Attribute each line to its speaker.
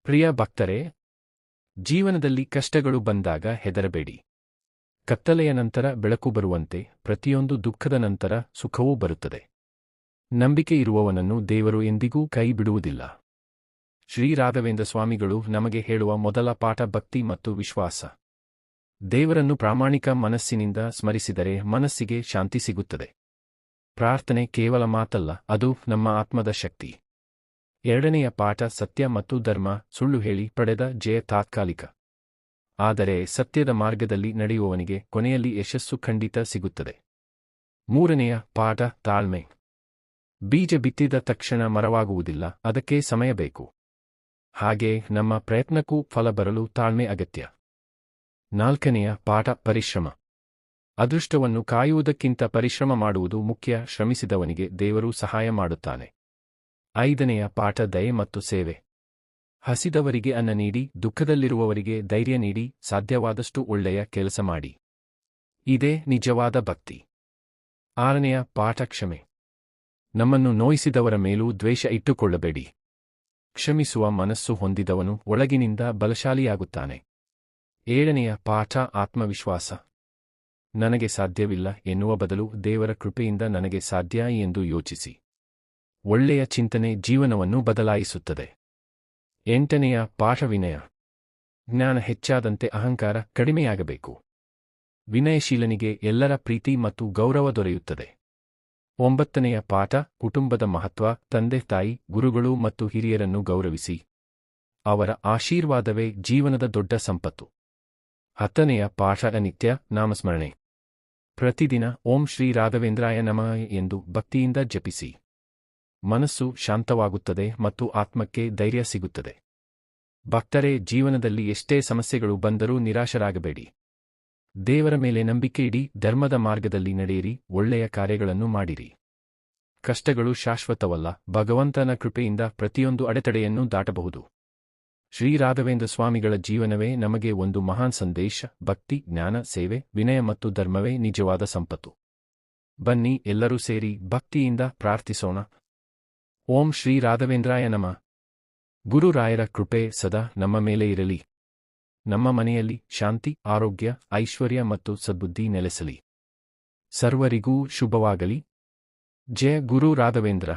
Speaker 1: ಪ್ರಿಯ ಭಕ್ತರೇ, ಜೀವನದಲ್ಲಿ ಕಷ್ಟಗಳು ಬಂದಾಗ ಹೆದರಬೇಡಿ. ಕತ್ತಲೆಯ ನಂತರ ಬೆಳಕು ಬರುವಂತೆ ಪ್ರತಿಯೊಂದು ದುಃಖದ ನಂತರ ಸುಖವೂ ಬರುತ್ತದೆ. ನಂಬಿಕೆ ಇರುವವನನ್ನು ದೇವರು ಎಂದಿಗೂ ಕೈ ಬಿಡುವುದಿಲ್ಲ. ಶ್ರೀ ರಾಘವೇಂದ್ರ ಸ್ವಾಮಿಗಳು ನಮಗೆ ಹೇಳುವ ಮೊದಲ ಪಾಠ ಭಕ್ತಿ ಮತ್ತು ವಿಶ್ವಾಸ. ದೇವರನ್ನು ಪ್ರಾಮಾಣಿಕ ಮನಸ್ಸಿನಿಂದ ಸ್ಮರಿಸಿದರೆ ಮನಸ್ಸಿಗೆ ಶಾಂತಿ ಸಿಗುತ್ತದೆ. ಪ್ರಾರ್ಥನೆ ಕೇವಲ ಮಾತಲ್ಲ, ಅದು ನಮ್ಮ ಆತ್ಮದ ಶಕ್ತಿ. ಎರಡನೆಯ ಪಾಠ ಸತ್ಯ ಮತ್ತು ಧರ್ಮ. ಸುಳ್ಳು ಹೇಳಿ ಪಡೆದ ಜಯ ತಾತ್ಕಾಲಿಕ, ಆದರೆ ಸತ್ಯದ ಮಾರ್ಗದಲ್ಲಿ ನಡೆಯುವವನಿಗೆ ಕೊನೆಯಲ್ಲಿ ಯಶಸ್ಸು ಖಂಡಿತ ಸಿಗುತ್ತದೆ. ಮೂರನೆಯ ಪಾಠ ತಾಳ್ಮೆ. ಬೀಜ ಬಿತ್ತಿದ ತಕ್ಷಣ ಮರವಾಗುವುದಿಲ್ಲ, ಅದಕ್ಕೆ ಸಮಯ ಬೇಕು. ಹಾಗೆ ನಮ್ಮ ಪ್ರಯತ್ನಕ್ಕೂ ಫಲ ಬರಲು ತಾಳ್ಮೆ ಅಗತ್ಯ. ನಾಲ್ಕನೆಯ ಪಾಠ ಪರಿಶ್ರಮ. ಅದೃಷ್ಟವನ್ನು ಕಾಯುವುದಕ್ಕಿಂತ ಪರಿಶ್ರಮ ಮಾಡುವುದು ಮುಖ್ಯ. ಶ್ರಮಿಸಿದವನಿಗೆ ದೇವರು ಸಹಾಯ ಮಾಡುತ್ತಾನೆ. ಐದನೆಯ ಪಾಠ ದಯೆ ಮತ್ತು ಸೇವೆ. ಹಸಿದವರಿಗೆ ಅನ್ನ ನೀಡಿ, ದುಃಖದಲ್ಲಿರುವವರಿಗೆ ಧೈರ್ಯ ನೀಡಿ, ಸಾಧ್ಯವಾದಷ್ಟು ಒಳ್ಳೆಯ ಕೆಲಸ ಮಾಡಿ. ಇದೇ ನಿಜವಾದ ಭಕ್ತಿ. ಆರನೆಯ ಪಾಠ ಕ್ಷಮೆ. ನಮ್ಮನ್ನು ನೋಯಿಸಿದವರ ಮೇಲೂ ದ್ವೇಷ ಇಟ್ಟುಕೊಳ್ಳಬೇಡಿ. ಕ್ಷಮಿಸುವ ಮನಸ್ಸು ಹೊಂದಿದವನು ಒಳಗಿನಿಂದ ಬಲಶಾಲಿಯಾಗುತ್ತಾನೆ. ಏಳನೆಯ ಪಾಠ ಆತ್ಮವಿಶ್ವಾಸ. ನನಗೆ ಸಾಧ್ಯವಿಲ್ಲ ಎನ್ನುವ ಬದಲು ದೇವರ ಕೃಪೆಯಿಂದ ನನಗೆ ಸಾಧ್ಯ ಎಂದು ಯೋಚಿಸಿ. ಒಳ್ಳೆಯ ಚಿಂತನೆ ಜೀವನವನ್ನು ಬದಲಾಯಿಸುತ್ತದೆ. ಎಂಟನೆಯ ಪಾಠ ವಿನಯ. ಜ್ಞಾನ ಹೆಚ್ಚಾದಂತೆ ಅಹಂಕಾರ ಕಡಿಮೆಯಾಗಬೇಕು. ವಿನಯಶೀಲನಿಗೆ ಎಲ್ಲರ ಪ್ರೀತಿ ಮತ್ತು ಗೌರವ ದೊರೆಯುತ್ತದೆ. ಒಂಬತ್ತನೆಯ ಪಾಠ ಕುಟುಂಬದ ಮಹತ್ವ. ತಂದೆ ತಾಯಿ, ಗುರುಗಳು ಮತ್ತು ಹಿರಿಯರನ್ನು ಗೌರವಿಸಿ. ಅವರ ಆಶೀರ್ವಾದವೇ ಜೀವನದ ದೊಡ್ಡ ಸಂಪತ್ತು. ಹತ್ತನೆಯ ಪಾಠ ನಿತ್ಯ ನಾಮಸ್ಮರಣೆ. ಪ್ರತಿದಿನ ಓಂ ಶ್ರೀ ರಾಘವೇಂದ್ರಾಯ ನಮಃ ಎಂದು ಭಕ್ತಿಯಿಂದ ಜಪಿಸಿ. ಮನಸ್ಸು ಶಾಂತವಾಗುತ್ತದೆ ಮತ್ತು ಆತ್ಮಕ್ಕೆ ಧೈರ್ಯ ಸಿಗುತ್ತದೆ. ಭಕ್ತರೇ, ಜೀವನದಲ್ಲಿ ಎಷ್ಟೇ ಸಮಸ್ಯೆಗಳು ಬಂದರೂ ನಿರಾಶರಾಗಬೇಡಿ. ದೇವರ ಮೇಲೆ ನಂಬಿಕೆ ಇಡಿ, ಧರ್ಮದ ಮಾರ್ಗದಲ್ಲಿ ನಡೆಯಿರಿ, ಒಳ್ಳೆಯ ಕಾರ್ಯಗಳನ್ನು ಮಾಡಿರಿ. ಕಷ್ಟಗಳು ಶಾಶ್ವತವಲ್ಲ, ಭಗವಂತನ ಕೃಪೆಯಿಂದ ಪ್ರತಿಯೊಂದು ಅಡೆತಡೆಯನ್ನು ದಾಟಬಹುದು. ಶ್ರೀ ರಾಘವೇಂದ್ರ ಸ್ವಾಮಿಗಳ ಜೀವನವೇ ನಮಗೆ ಒಂದು ಮಹಾನ್ ಸಂದೇಶ. ಭಕ್ತಿ, ಜ್ಞಾನ, ಸೇವೆ, ವಿನಯ ಮತ್ತು ಧರ್ಮವೇ ನಿಜವಾದ ಸಂಪತ್ತು. ಬನ್ನಿ ಎಲ್ಲರೂ ಸೇರಿ ಭಕ್ತಿಯಿಂದ ಪ್ರಾರ್ಥಿಸೋಣ. ಓಂ ಶ್ರೀ ರಾಘವೇಂದ್ರಾಯ ನಮಃ. ಗುರುರಾಯರ ಕೃಪೆ ಸದಾ ನಮ್ಮ ಮೇಲೆ ಇರಲಿ. ನಮ್ಮ ಮನೆಯಲ್ಲಿ ಶಾಂತಿ, ಆರೋಗ್ಯ, ಐಶ್ವರ್ಯ ಮತ್ತು ಸದ್ಬುದ್ಧಿ ನೆಲೆಸಲಿ. ಸರ್ವರಿಗೂ ಶುಭವಾಗಲಿ. ಜಯ ಗುರು ರಾಘವೇಂದ್ರ.